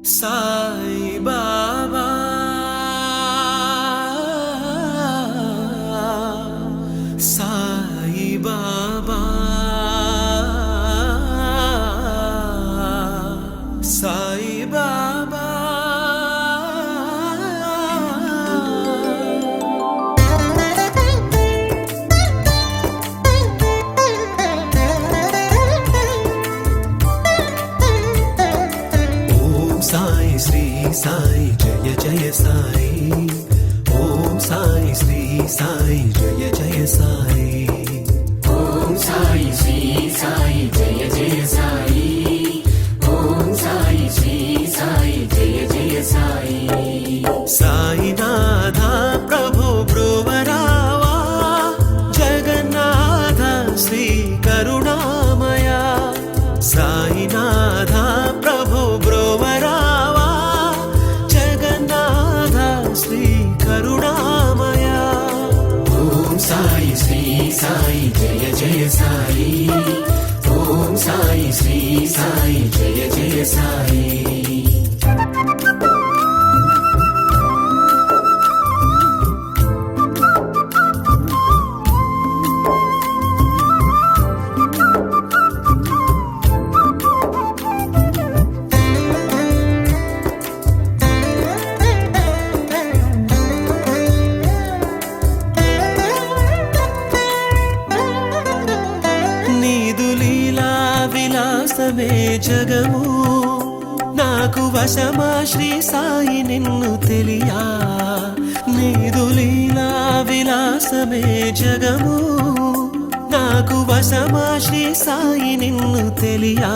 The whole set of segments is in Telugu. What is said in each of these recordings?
సాయి బాబా సాయి బాబా సాయి బాబా సాయి శ్రీ సాయి జయ జయ సాయి ఓం సాయి శ్రీ సాయి జయ జయ సాయి ఓం సాయి శ్రీ సాయి జయ జయ సాయి ఓం సాయి శ్రీ సాయి జయ జయ సాయి సాయినాథ ప్రభు బ్రువరావా జగన్నాథ శ్రీ కరుణామయ సాయినాథ ప్రభు బ్రువరావా జగన్నాథ శ్రీ కరుణామయ ఓం సాయి శ్రీ సాయి జయ జయ సాయి ఓం సాయి శ్రీ సాయి జయ జయ సాయి నీదు లీలా విలాసమే జగము నాకు వశమా శ్రీ సాయి నిన్ను తెలియా నీదు లీలా విలాసమే జగము నాకు వశమా శ్రీ సాయి నిన్ను తెలియా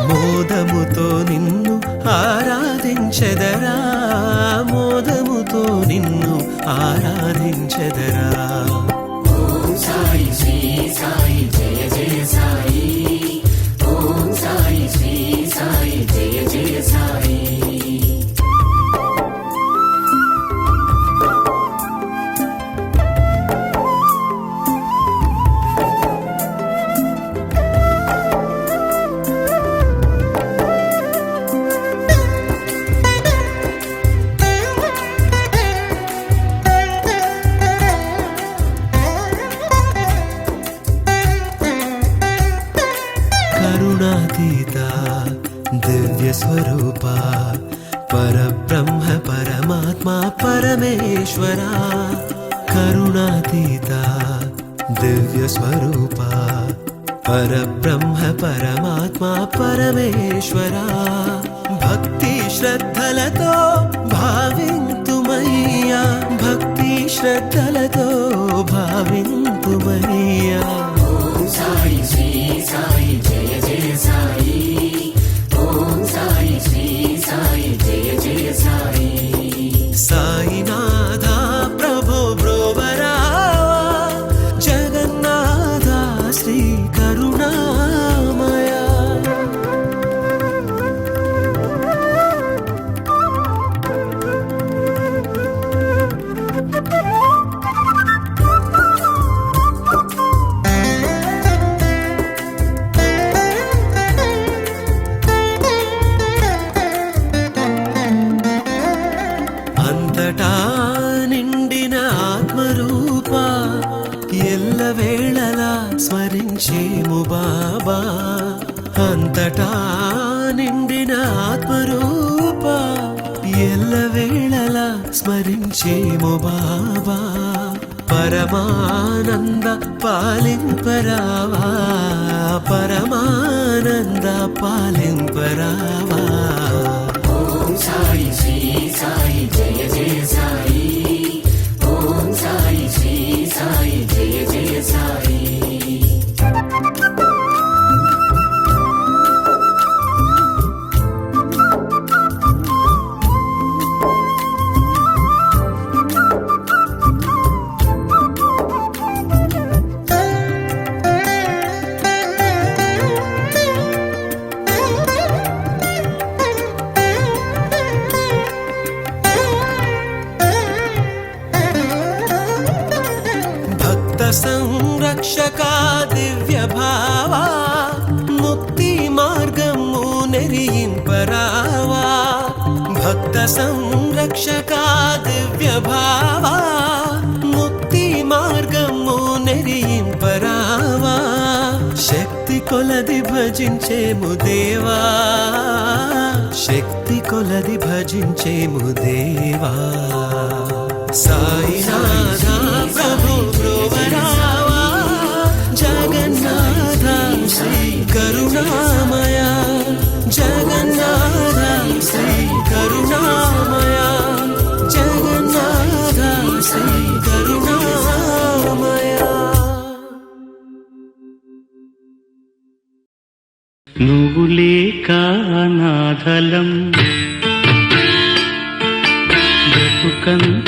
మోదముతో నిన్ను ఆరాధించెదరా మోదముతో నిన్ను ఆరాధించెదరా ఓం సాయి శ్రీ సాయి జయ జయ సాయి ఓం సాయి శ్రీ సాయి జయ జయ సాయి కరుణాతీత దివ్య స్వరూప పరబ్రహ్మ పరమాత్మ పరమేశ్వర కరుణాతీత దివ్య స్వరూప పరబ్రహ్మ పరమాత్మ పరమేశ్వర భక్తి శ్రద్ధలతో భావింతుమయ్యా భక్తి శ్రద్ధలతో భావింతుమయ్యా ఓం సాయి శ్రీ సాయి జయ జయ సాయి ఓం సాయి శ్రీ సాయి జయ జయ సాయి సాయినాథ ప్రభు బ్రువరావా జగన్నాథ శ్రీ కరుణామయ అంతటా నిండిన ఆత్మరూప ఎల్లవేళలా స్మరించేము బాబా అంతటా నిండిన ఆత్మరూప ఎల్లవేళలా స్మరించేము బాబా పరమానంద పాలింపరావా పరమానంద పాలింపరావా ఓం సాయి శ్రీ సాయి జయ జయ సాయి ఓం సాయి శ్రీ సాయి జయ జయ సాయి బ్రతుకనివ్వరావా భక్త సంరక్షకా దివ్య భావా ముక్తి మార్గము నెరియింపరావా శక్తి కొలది భజించేము దేవా శక్తి కొలది భజించేము దేవా సాయినాథ ప్రభు బ్రోవరావా జగన్నాథ శ్రీ కరుణామయ జగన్నాథ శ్రీ కరుణామయ జగన్నాథ శ్రీ కరుణామయ నువ్వు లేక అనాథలం బ్రతుకంత